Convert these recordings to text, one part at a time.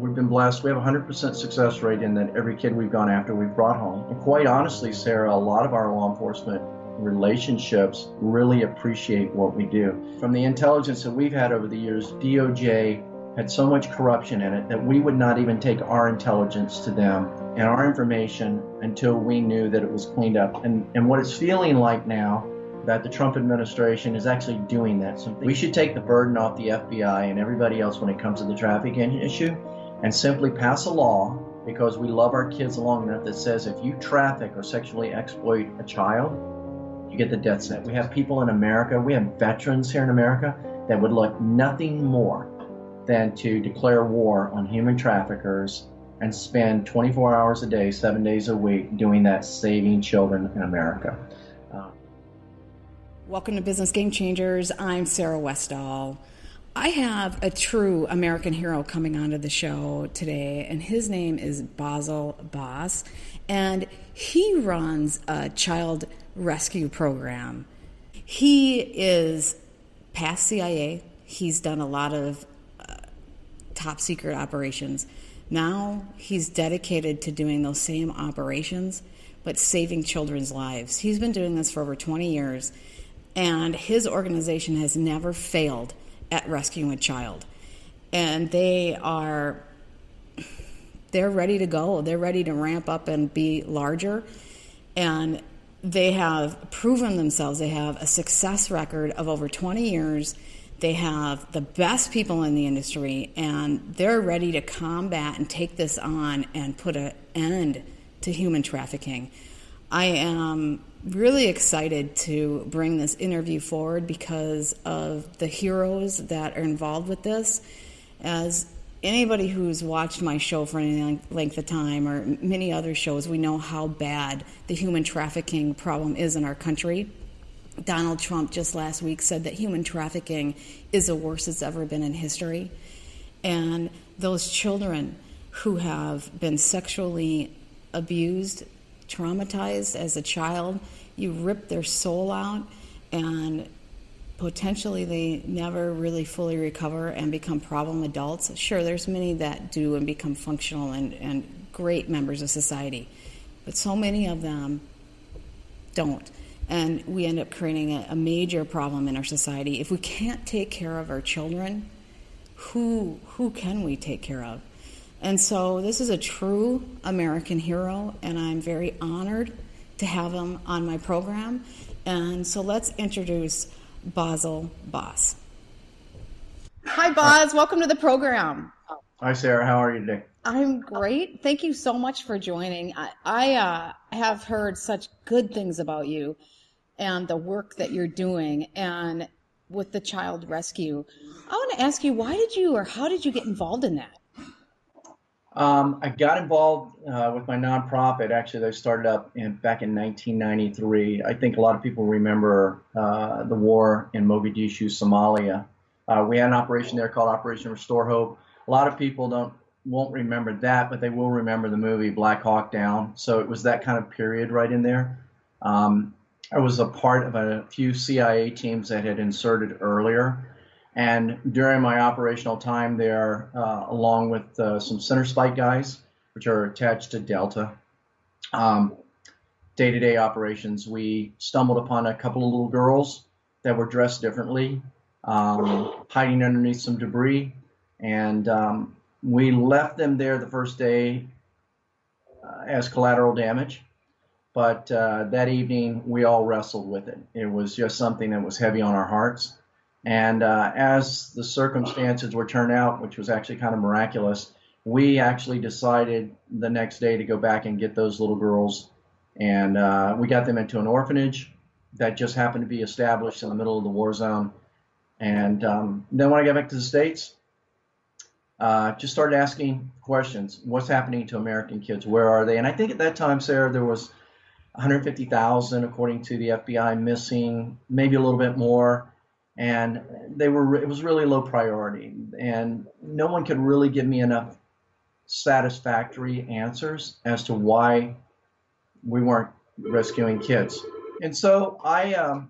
we've been blessed. We have a 100% success rate in that every kid we've gone after, we've brought home. And quite honestly, Sarah, a lot of our law enforcement relationships really appreciate what we do. From the intelligence that we've had over the years, DOJ had so much corruption in it that we would not even take our intelligence to them and our information until we knew that it was cleaned up. And what it's feeling like now, that the Trump administration is actually doing that. So we should take the burden off the FBI and everybody else when it comes to the trafficking issue and simply pass a law, because we love our kids long enough, that says if you traffic or sexually exploit a child, you get the death sentence. We have people in America, we have veterans here in America that would like nothing more than to declare war on human traffickers and spend 24 hours a day, 7 days a week doing that, saving children in America. Welcome to Business Game Changers. I'm Sarah Westall. I have a true American hero coming onto the show today, and his name is Bazzel Baz, and he runs a child rescue program. He is past CIA. He's done a lot of top secret operations. Now he's dedicated to doing those same operations, but saving children's lives. He's been doing this for over 20 years. And his organization has never failed at rescuing a child. And they're ready to go. They're ready to ramp up and be larger. And they have proven themselves. They have a success record of over 20 years. They have the best people in the industry, and they're ready to combat and take this on and put an end to human trafficking. I am really excited to bring this interview forward because of the heroes that are involved with this. As anybody who's watched my show for any length of time, or many other shows, we know how bad the human trafficking problem is in our country. Donald Trump just last week said that human trafficking is the worst it's ever been in history. And those children who have been sexually abused, traumatized as a child, you rip their soul out, and potentially they never really fully recover and become problem adults. Sure, there's many that do and become functional and great members of society, but so many of them don't. And we end up creating a major problem in our society. If we can't take care of our children, who can we take care of? And so this is a true American hero, and I'm very honored to have him on my program. And so let's introduce Bazzel Baz. Hi, Baz. Welcome to the program. Hi, Sarah. How are you today? I'm great. Thank you so much for joining. I have heard such good things about you and the work that you're doing, and with the child rescue. I want to ask you, how did you get involved in that? I got involved with my nonprofit. Actually, they started up back in 1993. I think a lot of people remember the war in Mogadishu, Somalia. We had an operation there called Operation Restore Hope. A lot of people won't remember that, but they will remember the movie Black Hawk Down. So it was that kind of period right in there. I was a part of a few CIA teams that had inserted earlier. And during my operational time there, along with some center spike guys, which are attached to Delta, day-to-day operations, we stumbled upon a couple of little girls that were dressed differently, hiding underneath some debris. And we left them there the first day as collateral damage. But that evening, we all wrestled with it. It was just something that was heavy on our hearts. And as the circumstances were turned out, which was actually kind of miraculous, we actually decided the next day to go back and get those little girls. And we got them into an orphanage that just happened to be established in the middle of the war zone. And then when I got back to the States, just started asking questions. What's happening to American kids? Where are they? And I think at that time, Sarah, there was 150,000, according to the FBI, missing, maybe a little bit more. And it was really low priority, and no one could really give me enough satisfactory answers as to why we weren't rescuing kids. And so I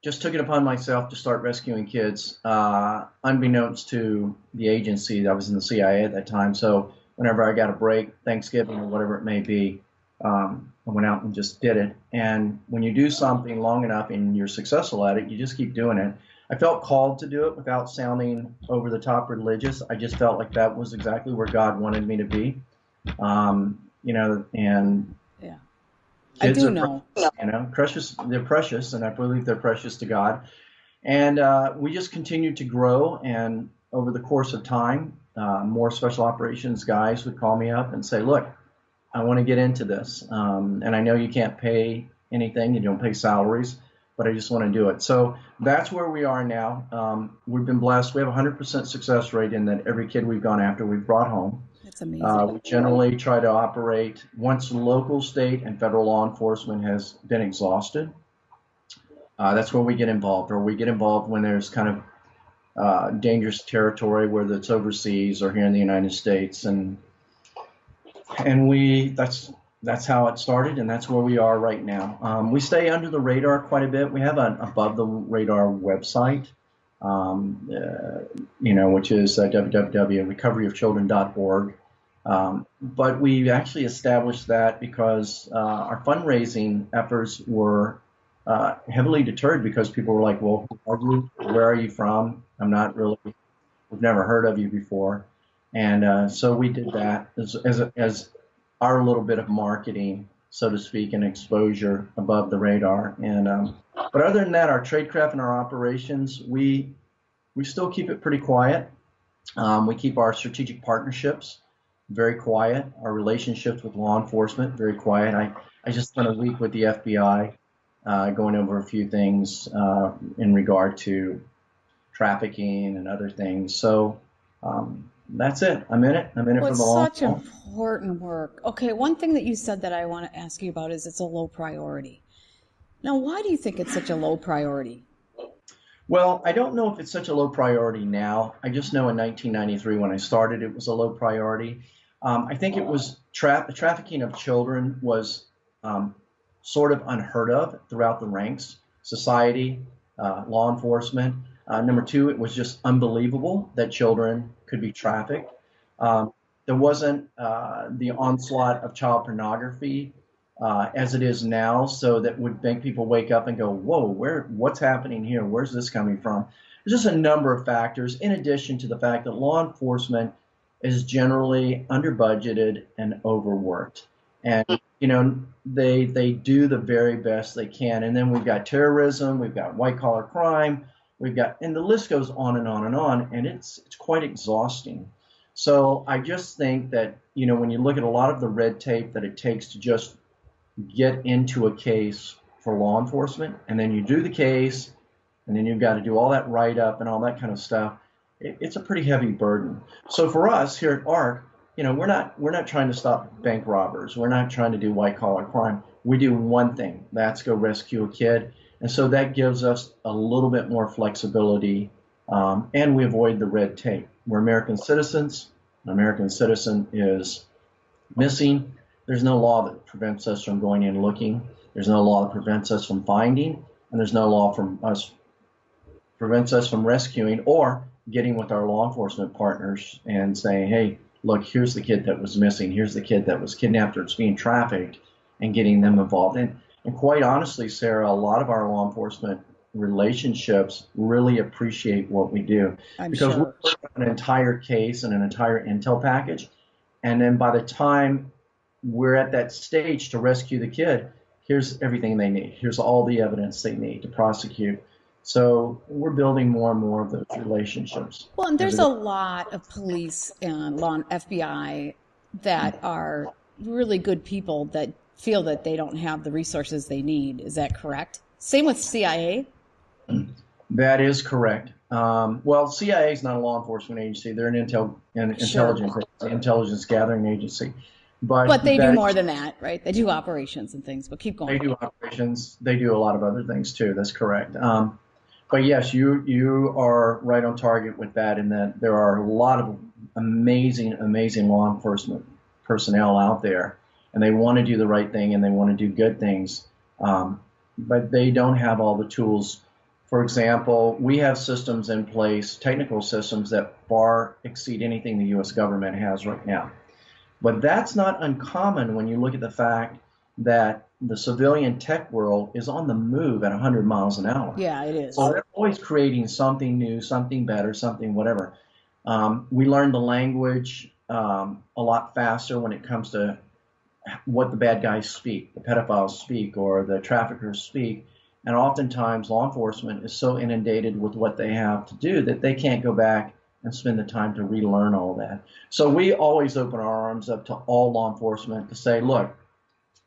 just took it upon myself to start rescuing kids, unbeknownst to the agency. I was in the CIA at that time, so whenever I got a break, Thanksgiving or whatever it may be, I went out and just did it. And when you do something long enough and you're successful at it, you just keep doing it. I felt called to do it without sounding over the top religious. I just felt like that was exactly where God wanted me to be. And Yeah. kids I do are know. precious. They're precious, and I believe they're precious to God. And we just continued to grow. And over the course of time, more special operations guys would call me up and say, "Look, I want to get into this, and I know you can't pay anything. You don't pay salaries, but I just want to do it." So that's where we are now. We've been blessed. We have a 100% success rate in that every kid we've gone after, we've brought home. That's amazing. We generally try to operate once local, state, and federal law enforcement has been exhausted. That's where we get involved, or we get involved when there's kind of dangerous territory, whether it's overseas or here in the United States, and that's how it started, and that's where we are right now. We stay under the radar quite a bit. We have an above the radar website, which is www.recoveryofchildren.org. But we actually established that because our fundraising efforts were heavily deterred because people were like, "Well, who are you? Where are you from? We've never heard of you before." And so we did that as our little bit of marketing, so to speak, and exposure above the radar. But other than that, our tradecraft and our operations, we still keep it pretty quiet. We keep our strategic partnerships very quiet. Our relationships with law enforcement, very quiet. I just spent a week with the FBI going over a few things in regard to trafficking and other things. So that's it. I'm in it. I'm in it for the long haul. It's such important work. Okay, one thing that you said that I want to ask you about is it's a low priority. Now, why do you think it's such a low priority? Well, I don't know if it's such a low priority now. I just know in 1993 when I started, it was a low priority. I think it was trafficking of children was sort of unheard of throughout the ranks, society, law enforcement. Number two, it was just unbelievable that children could be trafficked. There wasn't the onslaught of child pornography as it is now, so that would make people wake up and go, "Whoa, what's happening here? Where's this coming from?" There's just a number of factors, in addition to the fact that law enforcement is generally under budgeted and overworked. And they do the very best they can. And then we've got terrorism, we've got white collar crime, and the list goes on and on and on, and it's quite exhausting. So I just think that, when you look at a lot of the red tape that it takes to just get into a case for law enforcement, and then you do the case, and then you've got to do all that write-up and all that kind of stuff, it's a pretty heavy burden. So for us here at ARC, we're not trying to stop bank robbers. We're not trying to do white-collar crime. We do one thing, that's go rescue a kid. And so that gives us a little bit more flexibility, and we avoid the red tape. We're American citizens. An American citizen is missing. There's no law that prevents us from going in looking. There's no law that prevents us from finding, and there's no law prevents us from rescuing or getting with our law enforcement partners and saying, "Hey, look, here's the kid that was missing. Here's the kid that was kidnapped or it's being trafficked," and getting them involved. And quite honestly, Sarah, a lot of our law enforcement relationships really appreciate what we do. Because we're working on an entire case and an entire intel package. And then by the time we're at that stage to rescue the kid, here's everything they need. Here's all the evidence they need to prosecute. So we're building more and more of those relationships. Well, and there's a lot of police and law and FBI that are really good people that feel that they don't have the resources they need. Is that correct? Same with CIA? That is correct. Well, CIA is not a law enforcement agency. They're an intelligence gathering agency. But they do more than that, right? They do operations and things, but keep going. They do operations. They do a lot of other things too. That's correct. But yes, you are right on target with that, in that there are a lot of amazing law enforcement personnel out there, and they want to do the right thing and they want to do good things, but they don't have all the tools For example, we have systems in place, technical systems that far exceed anything the U.S. government has right now. But that's not uncommon when you look at the fact that the civilian tech world is on the move at 100 miles an hour. Yeah, it is. So they're always creating something new, something better, something whatever. We learn the language a lot faster when it comes to what the bad guys speak, the pedophiles speak, or the traffickers speak. And oftentimes law enforcement is so inundated with what they have to do that they can't go back and spend the time to relearn all that. So we always open our arms up to all law enforcement to say, look,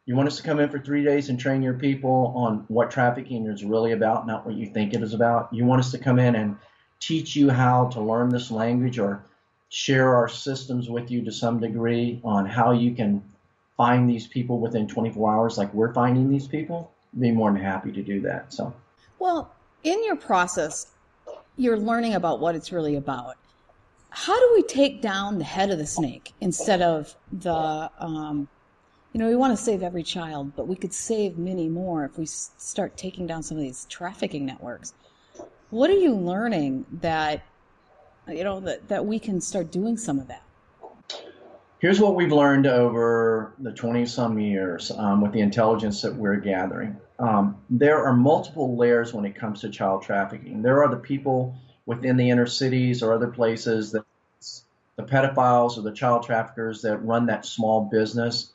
you want us to come in for 3 days and train your people on what trafficking is really about, not what you think it is about? You want us to come in and teach you how to learn this language or share our systems with you to some degree on how you can find these people within 24 hours like we're finding these people? I'd be more than happy to do that. So, well, in your process, you're learning about what it's really about. How do we take down the head of the snake instead of the, we want to save every child, but we could save many more if we start taking down some of these trafficking networks. What are you learning that, that we can start doing some of that? Here's what we've learned over the 20-some years with the intelligence that we're gathering. There are multiple layers when it comes to child trafficking. There are the people within the inner cities or other places, that the pedophiles or the child traffickers that run that small business,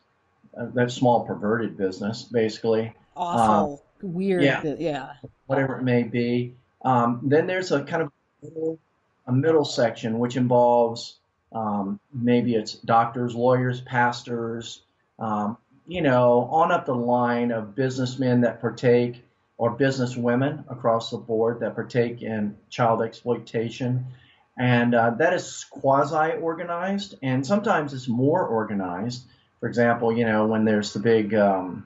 that small perverted business, basically. Awful, weird, yeah. Whatever it may be. Then there's a kind of a middle section which involves maybe it's doctors, lawyers, pastors, on up the line of businessmen that partake, or businesswomen across the board that partake in child exploitation. And that is quasi-organized, and sometimes it's more organized. For example, when there's the big, the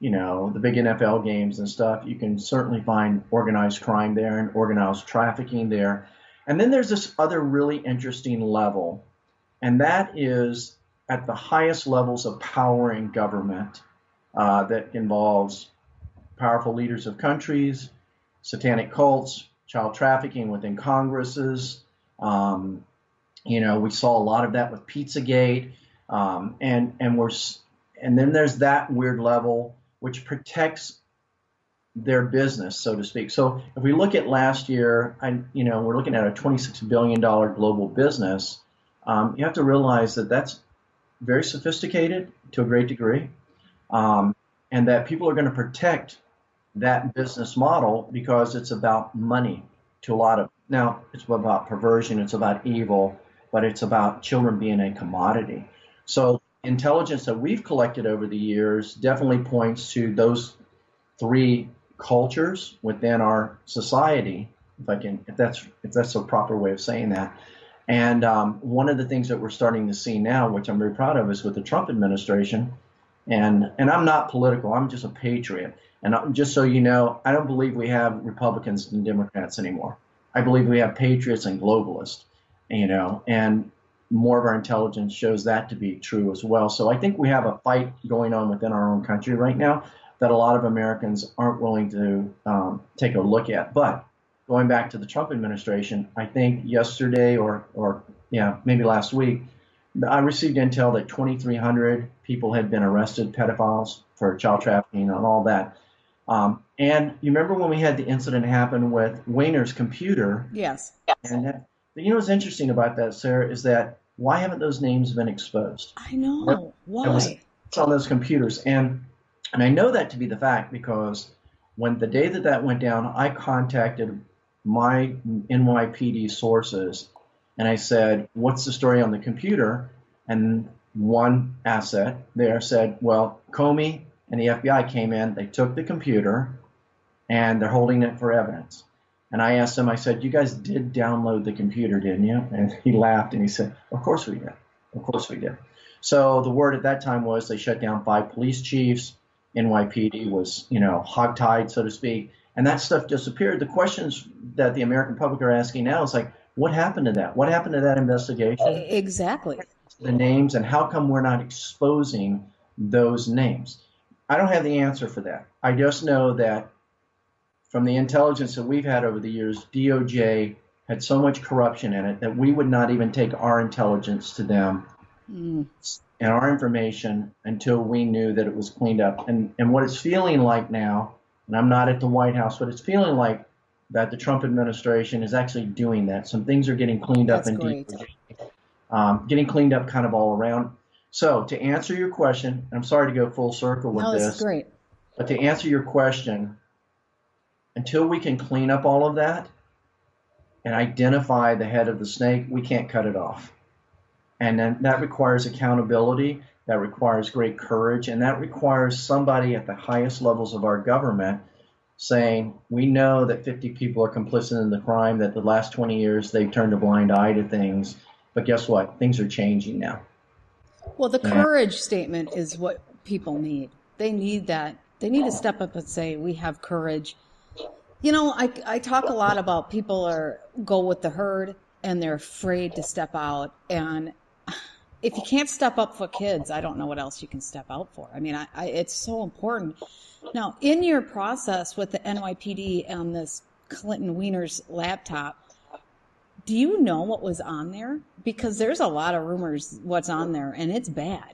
big NFL games and stuff, you can certainly find organized crime there and organized trafficking there. And then there's this other really interesting level, and that is at the highest levels of power in government that involves powerful leaders of countries, satanic cults, child trafficking within Congresses. We saw a lot of that with Pizzagate, and then there's that weird level which protects their business, so to speak. So if we look at last year, we're looking at a $26 billion global business. You have to realize that that's very sophisticated to a great degree, and that people are going to protect that business model because it's about money to a lot of. Now, it's about perversion, it's about evil, but it's about children being a commodity. So intelligence that we've collected over the years definitely points to those three cultures within our society, if that's a proper way of saying that. And one of the things that we're starting to see now, which I'm very proud of, is with the Trump administration. And I'm not political, I'm just a patriot. And just so you know, I don't believe we have Republicans and Democrats anymore. I believe we have patriots and globalists, and more of our intelligence shows that to be true as well. So I think we have a fight going on within our own country right now that a lot of Americans aren't willing to take a look at. But going back to the Trump administration, I think yesterday or maybe last week, I received intel that 2,300 people had been arrested, pedophiles, for child trafficking and all that. And you remember when we had the incident happen with Wayner's computer? Yes. And what's interesting about that, Sarah, is that why haven't those names been exposed? I know. Why? It's on those computers. And I know that to be the fact because when the day that went down, I contacted my NYPD sources and I said, what's the story on the computer? And one asset there said, well, Comey and the FBI came in, they took the computer and they're holding it for evidence. And I asked him, I said, you guys did download the computer, didn't you? And he laughed and he said, of course we did. Of course we did. So the word at that time was they shut down 5 police chiefs. NYPD was, hogtied, so to speak. And that stuff disappeared. The questions that the American public are asking now is like, what happened to that? What happened to that investigation? Exactly. The names, and how come we're not exposing those names? I don't have the answer for that. I just know that from the intelligence that we've had over the years, DOJ had so much corruption in it that we would not even take our intelligence to them and our information until we knew that it was cleaned up. And what it's feeling like now, and I'm not at the White House, but it's feeling like that the Trump administration is actually doing that. Some things are getting cleaned up in DOJ, getting cleaned up kind of all around. So to answer your question, I'm sorry to go full circle with this. That's great. But to answer your question, until we can clean up all of that and identify the head of the snake, we can't cut it off. And then that requires accountability, that requires great courage, and that requires somebody at the highest levels of our government saying, we know that 50 people are complicit in the crime, that the last 20 years they've turned a blind eye to things, but guess what? Things are changing now. Well, the courage statement is what people need. They need that. They need to step up and say, we have courage. You know, I talk a lot about people go with the herd and they're afraid to step out. And if you can't step up for kids, I don't know what else you can step out for. I mean, it's so important. Now, in your process with the NYPD and this Clinton Wiener's laptop, do you know what was on there? Because there's a lot of rumors what's on there, and it's bad.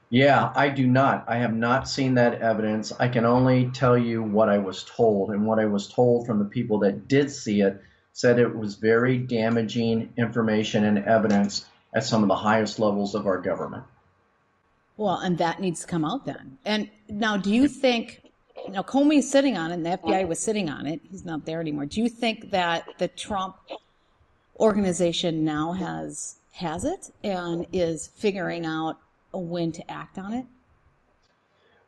Yeah, I do not. I have not seen that evidence. I can only tell you what I was told, and what I was told from the people that did see it said it was very damaging information and evidence at some of the highest levels of our government. Well, and that needs to come out then. And now, do you think, Comey's sitting on it, and the FBI was sitting on it. He's not there anymore. Do you think that the Trump organization now has it and is figuring out when to act on it?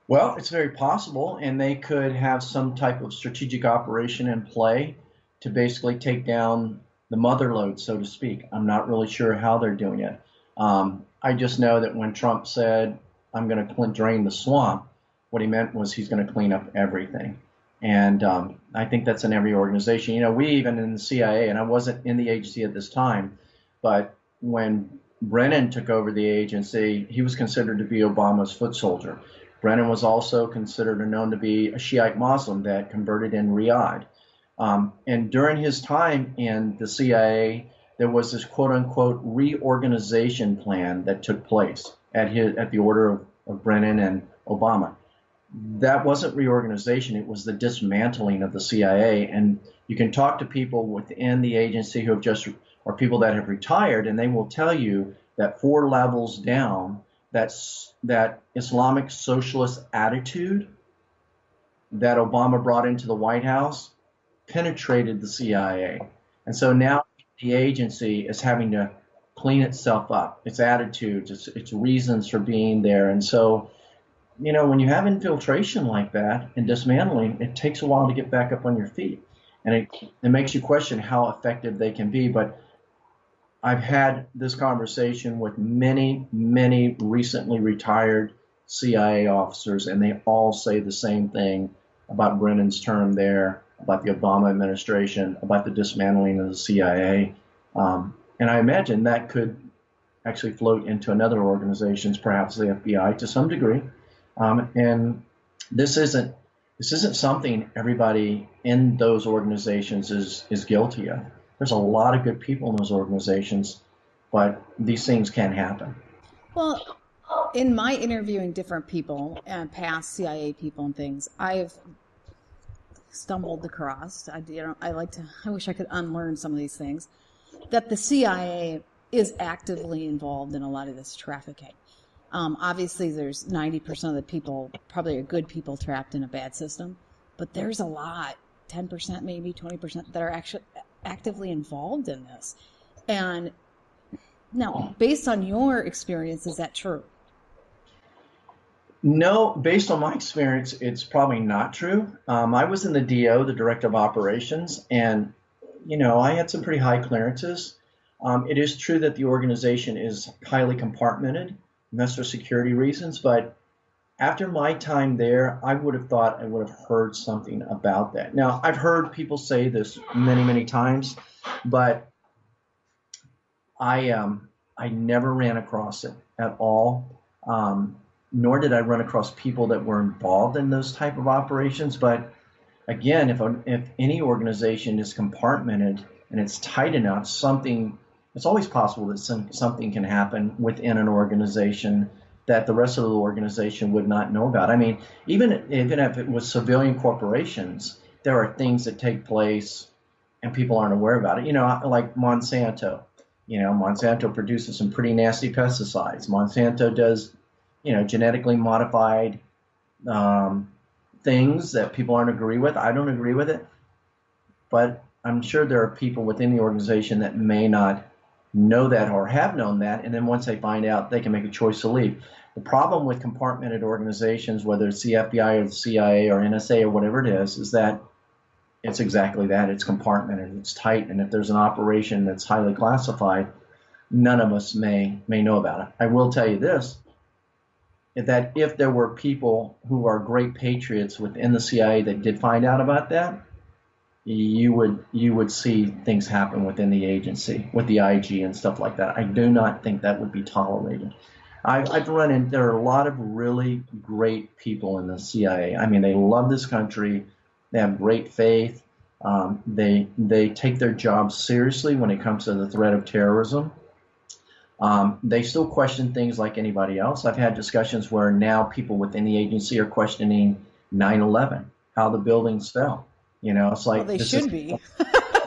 Well, it's very possible, and they could have some type of strategic operation in play to basically take down the mother lode, so to speak. I'm not really sure how they're doing it. I just know that when Trump said, I'm going to drain the swamp, what he meant was he's going to clean up everything. And I think that's in every organization. You know, we even in the CIA, and I wasn't in the agency at this time, but when Brennan took over the agency, he was considered to be Obama's foot soldier. Brennan was also considered or known to be a Shiite Muslim that converted in Riyadh. And during his time in the CIA, there was this quote-unquote reorganization plan that took place at the order of Brennan and Obama. That wasn't reorganization, it was the dismantling of the CIA. And you can talk to people within the agency who have or people that have retired, and they will tell you that 4 levels down, that Islamic socialist attitude that Obama brought into the White House penetrated the CIA. And so now the agency is having to clean itself up, its attitudes, its reasons for being there. And so, you know, when you have infiltration like that and dismantling, it takes a while to get back up on your feet. And it makes you question how effective they can be. But I've had this conversation with many, many recently retired CIA officers, and they all say the same thing about Brennan's term there, about the Obama administration, about the dismantling of the CIA. And I imagine that could actually float into another organizations, perhaps the FBI to some degree. And this isn't something everybody in those organizations is guilty of. There's a lot of good people in those organizations, but these things can happen. Well, in my interviewing different people and past CIA people and things, I've stumbled across. I wish I could unlearn some of these things. That the CIA is actively involved in a lot of this trafficking. Obviously, there's 90% of the people probably are good people trapped in a bad system, but there's a lot, 10% maybe, 20% that are actually actively involved in this. And now, based on your experience, is that true? No, based on my experience, it's probably not true. I was in the DO, the Director of Operations, and, you know, I had some pretty high clearances. It is true that the organization is highly compartmented, and that's for security reasons, but after my time there, I would have thought I would have heard something about that. Now, I've heard people say this many, many times, but I never ran across it at all. Nor did I run across people that were involved in those type of operations. But again, if any organization is compartmented and it's tight enough, it's always possible that something can happen within an organization that the rest of the organization would not know about. I mean, even if it was civilian corporations, there are things that take place and people aren't aware about it. Like Monsanto. Monsanto produces some pretty nasty pesticides. Monsanto does, genetically modified things that people aren't agree with. I don't agree with it, but I'm sure there are people within the organization that may not know that or have known that, and then once they find out, they can make a choice to leave. The problem with compartmented organizations, whether it's the FBI or the CIA or NSA or whatever it is that it's exactly that. It's compartmented, it's tight, and if there's an operation that's highly classified, none of us may know about it. I will tell you this, that if there were people who are great patriots within the CIA that did find out about that, you would see things happen within the agency with the IG and stuff like that. I do not think that would be tolerated. I've run in, there are a lot of really great people in the CIA. I mean, they love this country. They have great faith. They take their job seriously when it comes to the threat of terrorism. They still question things like anybody else. I've had discussions where now people within the agency are questioning 9/11, how the buildings fell. It's like, well, they should be.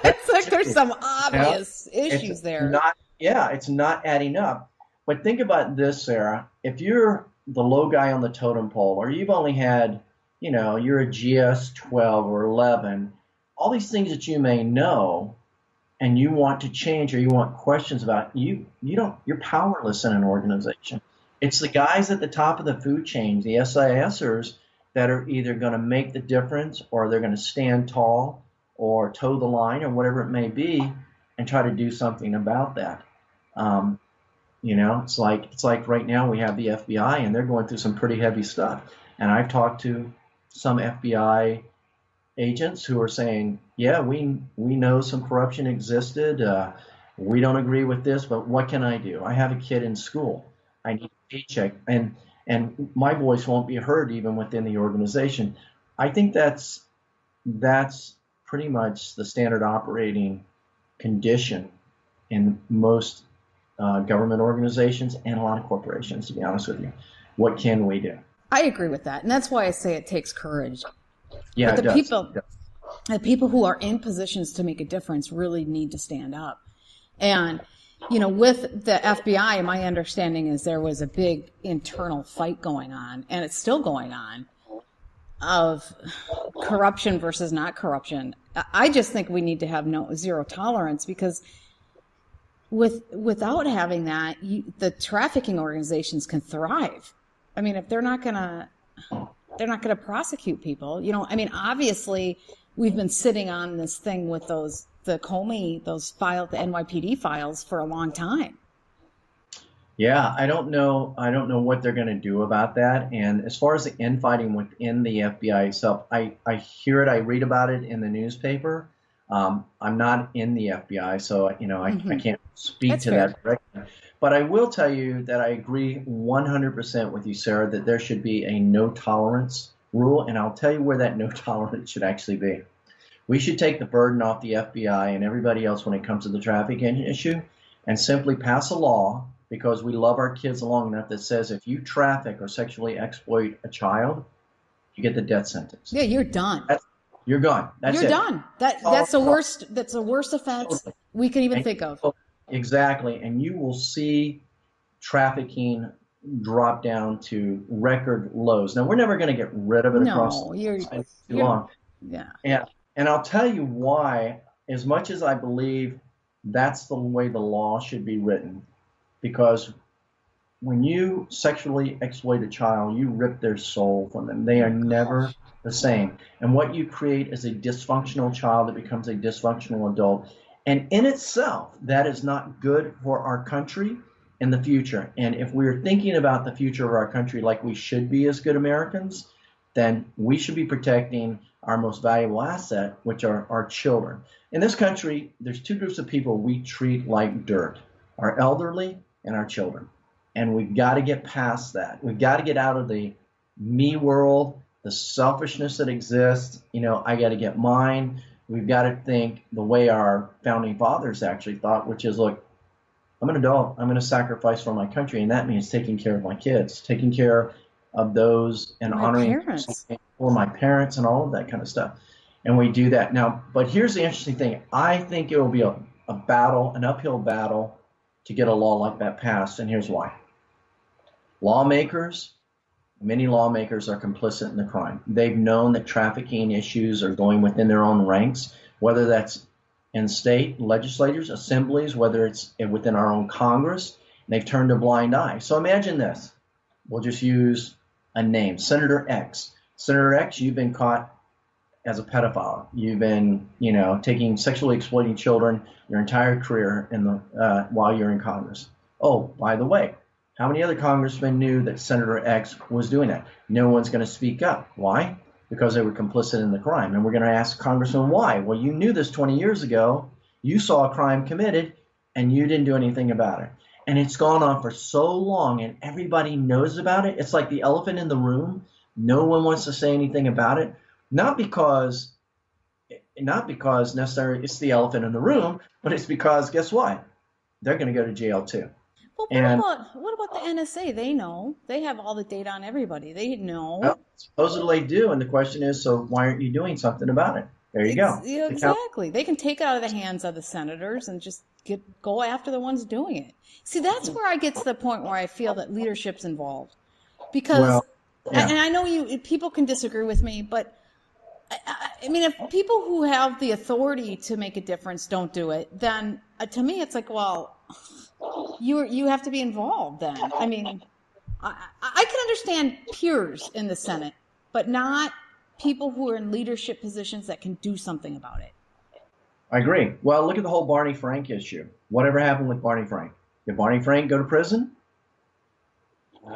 It's like there's some obvious issues there. It's not adding up. But think about this, Sarah. If you're the low guy on the totem pole, or you've only had, you're a GS 12 or 11, all these things that you may know, and you want to change or you want questions about, you're powerless in an organization. It's the guys at the top of the food chain, the SISers, that are either going to make the difference, or they're going to stand tall or toe the line or whatever it may be and try to do something about that. It's like right now we have the FBI and they're going through some pretty heavy stuff. And I've talked to some FBI agents who are saying, yeah, we know some corruption existed. We don't agree with this, but what can I do? I have a kid in school. I need a paycheck. And my voice won't be heard even within the organization. I think that's pretty much the standard operating condition in most government organizations and a lot of corporations, to be honest with you. What can we do? I agree with that. And that's why I say it takes courage. Yeah, but the people who are in positions to make a difference really need to stand up. And with the FBI, my understanding is there was a big internal fight going on, and it's still going on, of corruption versus not corruption. I just think we need to have zero tolerance, because without having that, the trafficking organizations can thrive. I mean, if they're not gonna prosecute people, obviously we've been sitting on this thing with the Comey, the NYPD files for a long time. Yeah, I don't know what they're going to do about that. And as far as the infighting within the FBI itself, I hear it, I read about it in the newspaper. I'm not in the FBI, so I can't speak to that directly. But I will tell you that I agree 100% with you, Sarah, that there should be a no tolerance rule, and I'll tell you where that no tolerance should actually be. We should take the burden off the FBI and everybody else when it comes to the trafficking issue, and simply pass a law, because we love our kids long enough, that says if you traffic or sexually exploit a child, you get the death sentence. Yeah, you're done. You're gone. That's you're it. Done. That's the worst. That's the worst offense we can even think of. Exactly, and you will see trafficking drop down to record lows. Now, we're never going to get rid of it across too long. Yeah. And I'll tell you why, as much as I believe that's the way the law should be written, because when you sexually exploit a child, you rip their soul from them. They are never the same. And what you create is a dysfunctional child that becomes a dysfunctional adult. And in itself, that is not good for our country in the future. And if we're thinking about the future of our country like we should be as good Americans, then we should be protecting our most valuable asset, which are our children. In this country, there's two groups of people we treat like dirt: our elderly and our children. And we've got to get past that. We've got to get out of the me world, the selfishness that exists. I got to get mine. We've got to think the way our founding fathers actually thought, which is, look, I'm an adult. I'm going to sacrifice for my country, and that means taking care of my kids, taking care of those, and My honoring parents. for my parents and all of that kind of stuff. And we do that now. But here's the interesting thing. I think it will be a battle, an uphill battle, to get a law like that passed. And here's why. Many lawmakers are complicit in the crime. They've known that trafficking issues are going within their own ranks, whether that's in state legislatures, assemblies, whether it's within our own Congress. They've turned a blind eye. So imagine this. We'll just use a name, Senator X. Senator X, you've been caught as a pedophile. You've been, taking sexually exploiting children your entire career while you're in Congress. Oh, by the way, how many other congressmen knew that Senator X was doing that? No one's going to speak up. Why? Because they were complicit in the crime. And we're going to ask Congressman why. Well, you knew this 20 years ago. You saw a crime committed, and you didn't do anything about it. And it's gone on for so long, and everybody knows about it. It's like the elephant in the room. No one wants to say anything about it. Not because necessarily it's the elephant in the room, but it's because, guess what? They're going to go to jail too. But what about the NSA? They know. They have all the data on everybody. They know. Well, supposedly they do, and the question is, so why aren't you doing something about it? There you go. Exactly. They can take it out of the hands of the senators and just go after the ones doing it. See, that's where I get to the point where I feel that leadership's involved. Because, and I know people can disagree with me, but I mean, if people who have the authority to make a difference don't do it, then to me it's like, well, you have to be involved then. I mean, I can understand peers in the Senate, but not people who are in leadership positions that can do something about it. I agree. Well, look at the whole Barney Frank issue. Whatever happened with Barney Frank? Did Barney Frank go to prison?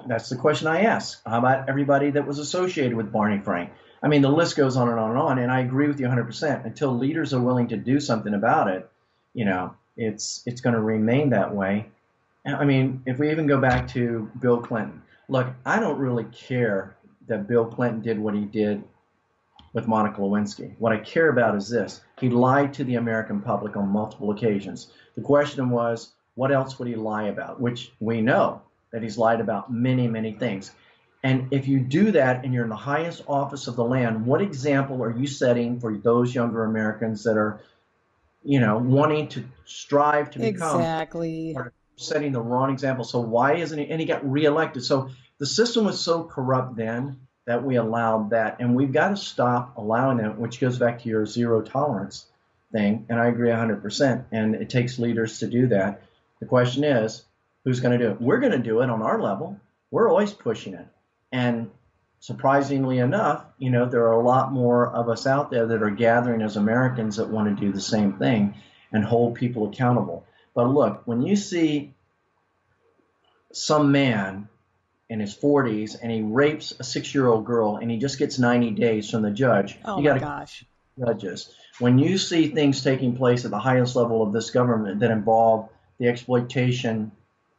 That's the question I ask. How about everybody that was associated with Barney Frank? I mean, the list goes on and on and on, and I agree with you 100%. Until leaders are willing to do something about it, it's going to remain that way. I mean, if we even go back to Bill Clinton, look, I don't really care that Bill Clinton did what he did with Monica Lewinsky. What I care about is this. He lied to the American public on multiple occasions. The question was, what else would he lie about? Which we know that he's lied about many, many things. And if you do that and you're in the highest office of the land, what example are you setting for those younger Americans that are, wanting to strive to become? Exactly. Setting the wrong example. So why isn't he? And he got reelected. So the system was so corrupt then that we allowed that. And we've got to stop allowing that, which goes back to your zero tolerance thing. And I agree 100%. And it takes leaders to do that. The question is, who's going to do it? We're going to do it on our level. We're always pushing it. And surprisingly enough, there are a lot more of us out there that are gathering as Americans that want to do the same thing and hold people accountable. But look, when you see some man in his 40s and he rapes a 6-year-old girl and he just gets 90 days from the judge, you got to judges. When you see things taking place at the highest level of this government that involve the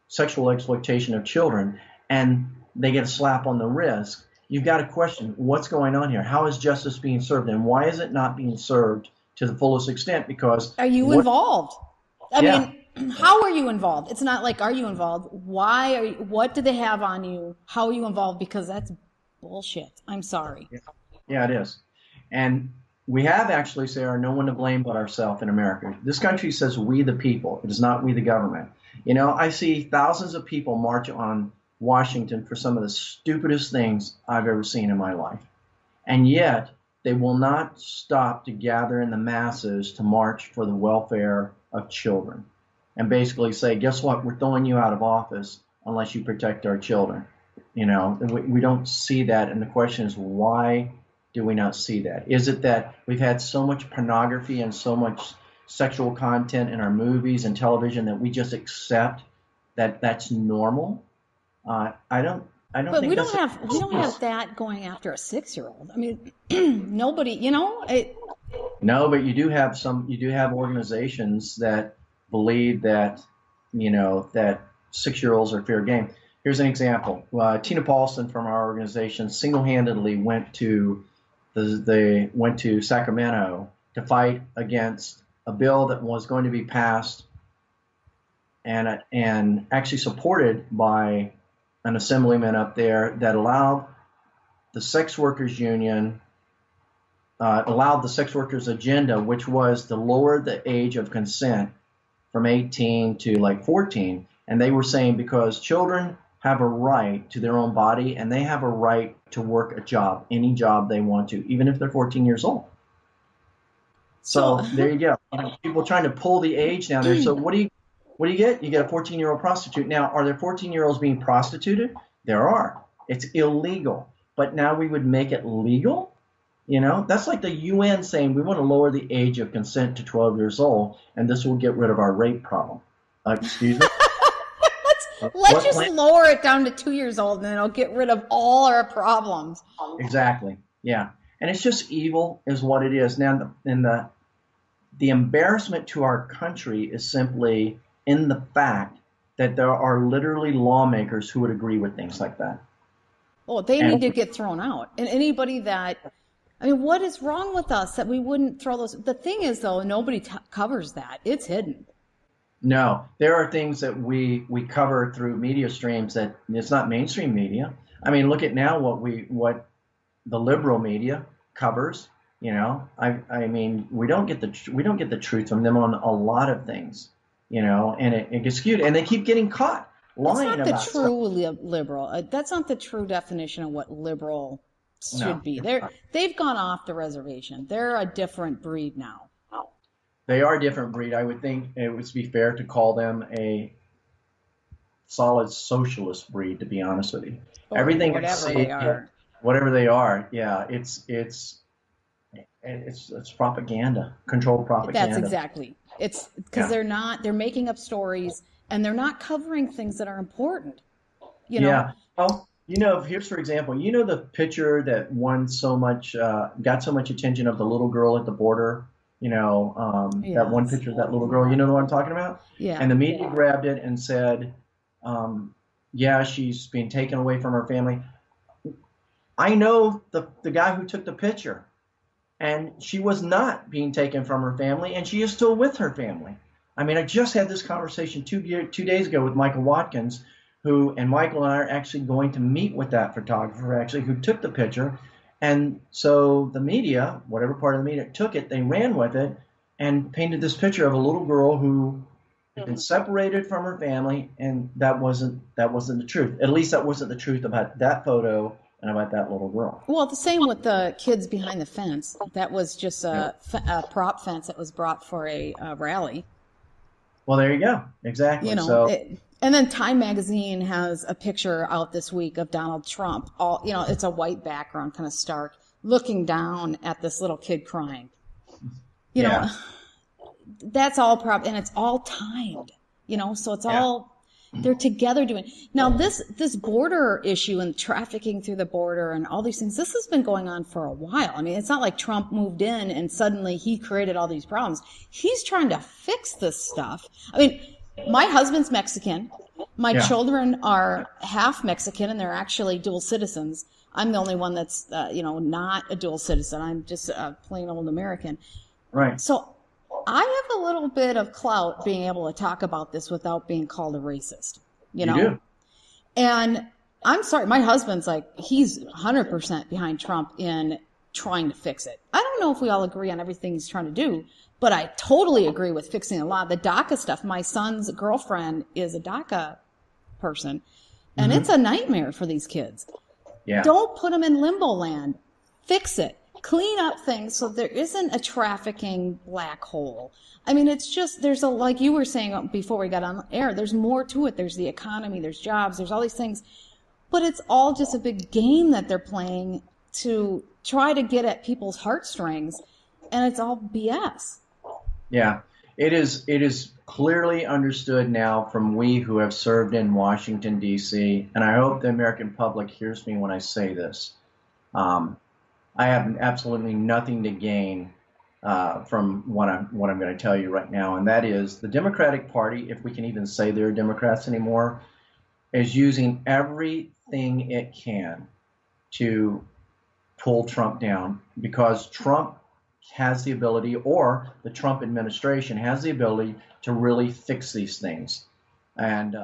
sexual exploitation of children, and they get a slap on the wrist, you've got to question what's going on here. How is justice being served, and why is it not being served to the fullest extent? Because are you involved? I mean, how are you involved? It's not like, are you involved? Why are you? What do they have on you? How are you involved? Because that's bullshit. I'm sorry. Yeah, it is. And we have actually, Sarah, no one to blame but ourselves in America. This country says we the people. It is not we the government. I see thousands of people march on Washington for some of the stupidest things I've ever seen in my life. And yet they will not stop to gather in the masses to march for the welfare of children and basically say, guess what? We're throwing you out of office unless you protect our children. We don't see that. And the question is, why do we not see that? Is it that we've had so much pornography and so much sexual content in our movies and television that we just accept that that's normal? I don't. But we don't have that going after a 6-year-old. I mean, nobody. No, but you do have organizations that believe that that 6-year-olds are fair game. Here's an example. Tina Paulson from our organization single-handedly went to Sacramento to fight against a bill that was going to be passed and actually supported by an assemblyman up there that allowed the sex workers union, allowed the sex workers agenda, which was to lower the age of consent from 18 to like 14. And they were saying because children have a right to their own body and they have a right to work a job, any job they want to, even if they're 14 years old. So there you go. People trying to pull the age down there. So what do you get? You get a 14-year-old prostitute. Now, are there 14-year-olds being prostituted? There are. It's illegal. But now we would make it legal? You know, that's like the UN saying we want to lower the age of consent to 12 years old, and this will get rid of our rape problem. Excuse me? Let's just lower it down to 2 years old, and then it'll get rid of all our problems. Exactly. Yeah. And it's just evil is what it is. Now, the embarrassment to our country is simply in the fact that there are literally lawmakers who would agree with things like that. Well, they need to get thrown out. And anybody that, I mean, what is wrong with us that we wouldn't throw those? The thing is, though, nobody covers that. It's hidden. No, there are things that we cover through media streams that it's not mainstream media. I mean, look at now what the liberal media covers. You know, I mean, we don't get the truth from them on a lot of things. You know, and it gets skewed, and they keep getting caught lying about it. That's not the true liberal. That's not the true definition of what liberal should be. They've gone off the reservation. They're a different breed now. They are a different breed. I would think it would be fair to call them a solid socialist breed, to be honest with you. Or everything whatever they are. Yeah, it's propaganda, controlled propaganda. That's exactly. It's because they're making up stories and they're not covering things that are important. You know? Yeah. Well, you know, here's for example, you know the picture that won so much, got so much attention of the little girl at the border. You know, that one picture of that little girl. You know what I'm talking about? Yeah. And the media grabbed it and said, yeah, she's being taken away from her family. I know the guy who took the picture. And she was not being taken from her family, and she is still with her family. I mean, I just had this conversation 2 days ago with Michael Watkins, and Michael and I are actually going to meet with that photographer, actually, who took the picture. And so the media, whatever part of the media took it, they ran with it and painted this picture of a little girl who had been separated from her family, and that wasn't the truth. At least that wasn't the truth about that photo and about that little girl. Well, the same with the kids behind the fence. That was just a prop fence that was brought for a rally. Well, there you go. Exactly. You know, and then Time Magazine has a picture out this week of Donald Trump. It's a white background, kind of stark, looking down at this little kid crying. You know, that's all prop, and it's all timed. You know, so it's all. They're together doing. Now, this border issue and trafficking through the border and all these things, this has been going on for a while. I mean, it's not like Trump moved in and suddenly he created all these problems. He's trying to fix this stuff. I mean, my husband's Mexican. My children are half Mexican, and they're actually dual citizens. I'm the only one that's, not a dual citizen. I'm just a plain old American. Right. So I have a little bit of clout being able to talk about this without being called a racist, you know? do. And I'm sorry, my husband's like, he's 100% behind Trump in trying to fix it. I don't know if we all agree on everything he's trying to do, but I totally agree with fixing a lot. The DACA stuff, my son's girlfriend is a DACA person, and it's a nightmare for these kids. Yeah. Don't put them in limbo land. Fix it. Clean up things so there isn't a trafficking black hole. I mean, it's just, like you were saying before we got on air, there's more to it. There's the economy, there's jobs, there's all these things. But it's all just a big game that they're playing to try to get at people's heartstrings, and it's all BS. Yeah, it is clearly understood now from we who have served in Washington, D.C., and I hope the American public hears me when I say this. I have absolutely nothing to gain from what I'm going to tell you right now, and that is the Democratic Party, if we can even say they're Democrats anymore, is using everything it can to pull Trump down, because Trump has the ability, or the Trump administration has the ability, to really fix these things. And